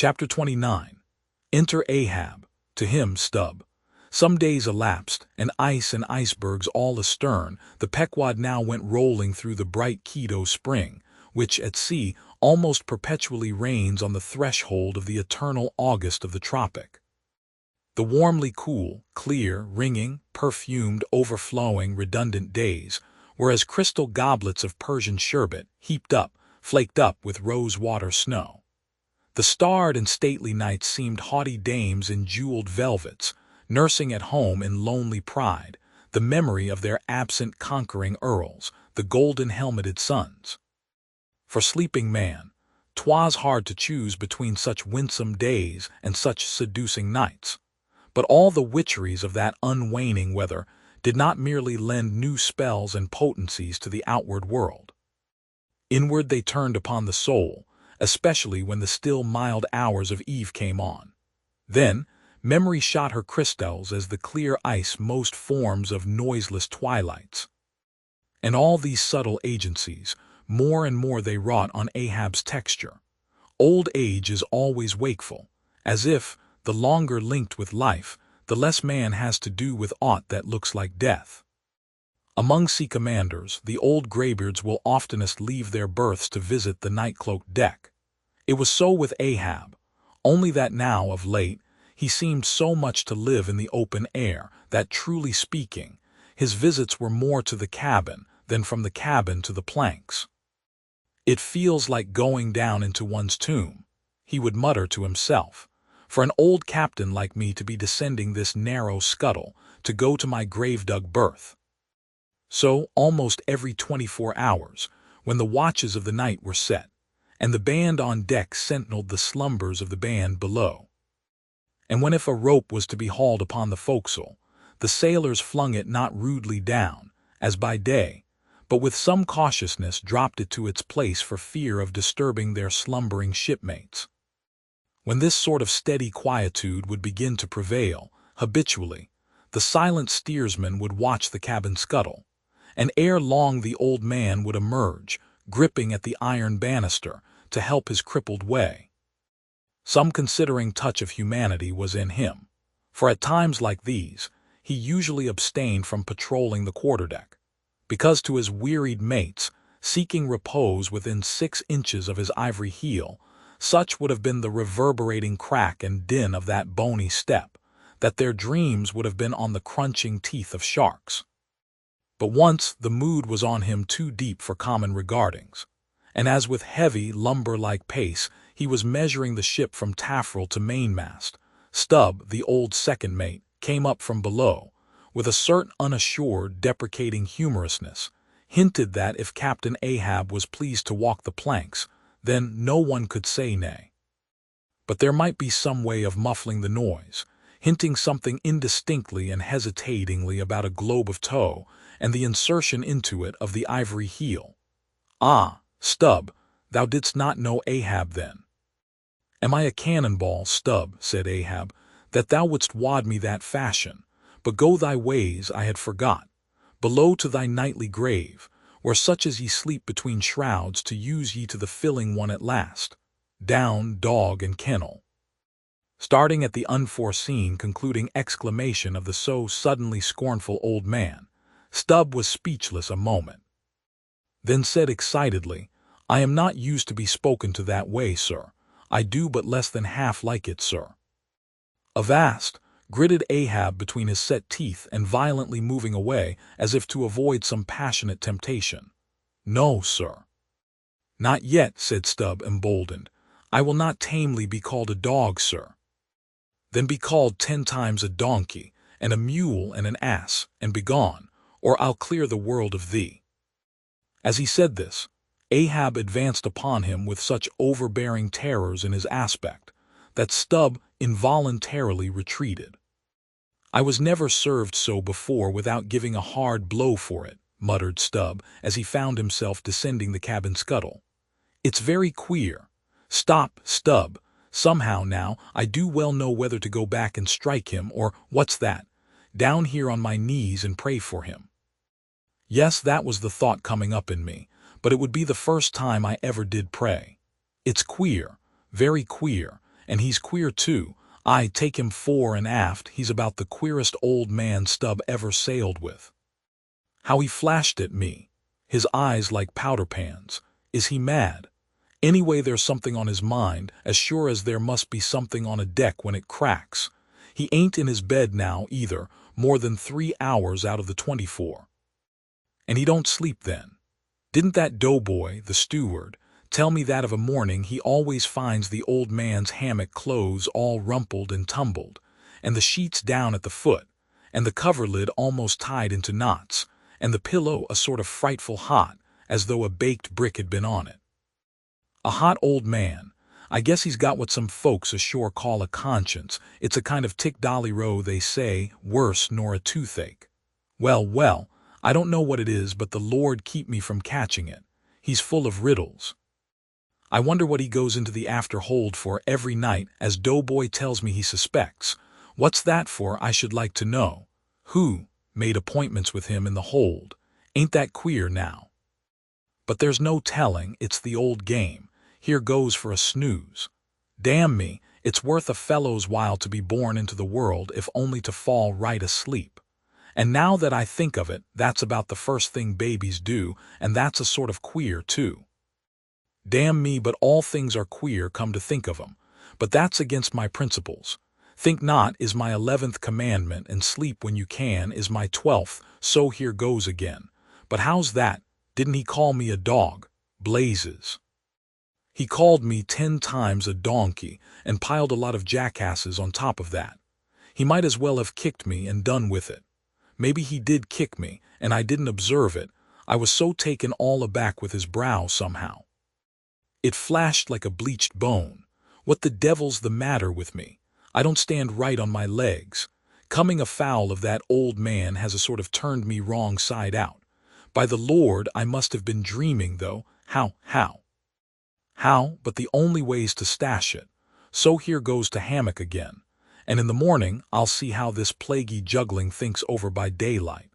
Chapter 29. Enter Ahab. To him, Stubb. Some days elapsed, and ice and icebergs all astern, the Pequod now went rolling through the bright Quito spring, which at sea almost perpetually reigns on the threshold of the eternal August of the tropic. The warmly cool, clear, ringing, perfumed, overflowing, redundant days were as crystal goblets of Persian sherbet, heaped up, flaked up with rose-water snow. The starred and stately nights seemed haughty dames in jeweled velvets, nursing at home in lonely pride the memory of their absent conquering earls, the golden-helmeted sons. For sleeping man, 'twas hard to choose between such winsome days and such seducing nights. But all the witcheries of that unwaning weather did not merely lend new spells and potencies to the outward world. Inward they turned upon the soul, especially when the still mild hours of eve came on. Then memory shot her crystals as the clear ice most forms of noiseless twilights. And all these subtle agencies, more and more they wrought on Ahab's texture. Old age is always wakeful, as if, the longer linked with life, the less man has to do with aught that looks like death. Among sea commanders, the old graybeards will oftenest leave their berths to visit the night-cloaked deck. It was so with Ahab, only that now, of late, he seemed so much to live in the open air that, truly speaking, his visits were more to the cabin than from the cabin to the planks. "It feels like going down into one's tomb," he would mutter to himself, "for an old captain like me to be descending this narrow scuttle to go to my grave-dug berth." So, almost every 24 hours, when the watches of the night were set, and the band on deck sentineled the slumbers of the band below, and when if a rope was to be hauled upon the forecastle, the sailors flung it not rudely down, as by day, but with some cautiousness dropped it to its place for fear of disturbing their slumbering shipmates. When this sort of steady quietude would begin to prevail, habitually, the silent steersman would watch the cabin scuttle, and ere long the old man would emerge, gripping at the iron banister, to help his crippled way. Some considering touch of humanity was in him, for at times like these, he usually abstained from patrolling the quarterdeck, because to his wearied mates, seeking repose within 6 inches of his ivory heel, such would have been the reverberating crack and din of that bony step, that their dreams would have been on the crunching teeth of sharks. But once the mood was on him too deep for common regardings, and as with heavy, lumber-like pace he was measuring the ship from taffrail to mainmast, Stubb, the old second mate, came up from below, with a certain unassured, deprecating humorousness, hinted that if Captain Ahab was pleased to walk the planks, then no one could say nay. But there might be some way of muffling the noise, hinting something indistinctly and hesitatingly about a globe of tow, and the insertion into it of the ivory heel. "Ah, Stubb, thou didst not know Ahab then." "Am I a cannonball, Stubb," said Ahab, "that thou wouldst wad me that fashion? But go thy ways, I had forgot. Below to thy nightly grave, where such as ye sleep between shrouds to use ye to the filling one at last. Down, dog and kennel." Starting at the unforeseen concluding exclamation of the so suddenly scornful old man, Stubb was speechless a moment, then said excitedly, "I am not used to be spoken to that way, sir. I do but less than half like it, sir." "Avast!" gritted Ahab between his set teeth and violently moving away as if to avoid some passionate temptation. "No, sir." "Not yet," said Stubb, emboldened. "I will not tamely be called a dog, sir." "Then be called 10 times a donkey, and a mule and an ass, and begone, or I'll clear the world of thee." As he said this, Ahab advanced upon him with such overbearing terrors in his aspect, that Stubb involuntarily retreated. "I was never served so before without giving a hard blow for it," muttered Stubb as he found himself descending the cabin scuttle. "It's very queer. Stop, Stubb. Somehow now I do well know whether to go back and strike him, or, what's that, down here on my knees and pray for him." Yes, that was the thought coming up in me, but it would be the first time I ever did pray. It's queer, very queer, And he's queer too. I take him fore and aft, he's about the queerest old man Stubb ever sailed with. How he flashed at me, his eyes like powder pans. Is he mad? Anyway, there's something on his mind, as sure as there must be something on a deck when it cracks. He ain't in his bed now, either, more than 3 hours out of the 24. And he don't sleep then. Didn't that doughboy, the steward, tell me that of a morning he always finds the old man's hammock clothes all rumpled and tumbled, and the sheets down at the foot, and the coverlid almost tied into knots, and the pillow a sort of frightful hot, as though a baked brick had been on it. A hot old man. I guess he's got what some folks ashore call a conscience. It's a kind of tick-dolly-row, they say, worse nor a toothache. Well, I don't know what it is, but the Lord keep me from catching it. He's full of riddles. I wonder what he goes into the after hold for every night, as Doughboy tells me he suspects. What's that for, I should like to know? Who made appointments with him in the hold? Ain't that queer now? But there's no telling, it's the old game. Here goes for a snooze. Damn me, it's worth a fellow's while to be born into the world if only to fall right asleep. And now that I think of it, that's about the first thing babies do, and that's a sort of queer, too. Damn me, but all things are queer, come to think of 'em. But that's against my principles. Think not is my 11th commandment, and sleep when you can is my 12th, so here goes again. But how's that? Didn't he call me a dog? Blazes. He called me 10 times a donkey, and piled a lot of jackasses on top of that. He might as well have kicked me and done with it. Maybe he did kick me, and I didn't observe it. I was so taken all aback with his brow somehow. It flashed like a bleached bone. What the devil's the matter with me? I don't stand right on my legs. Coming afoul of that old man has a sort of turned me wrong side out. By the Lord, I must have been dreaming, though. How? But the only way's to stash it. So here goes to hammock again. And in the morning, I'll see how this plaguey juggling thinks over by daylight.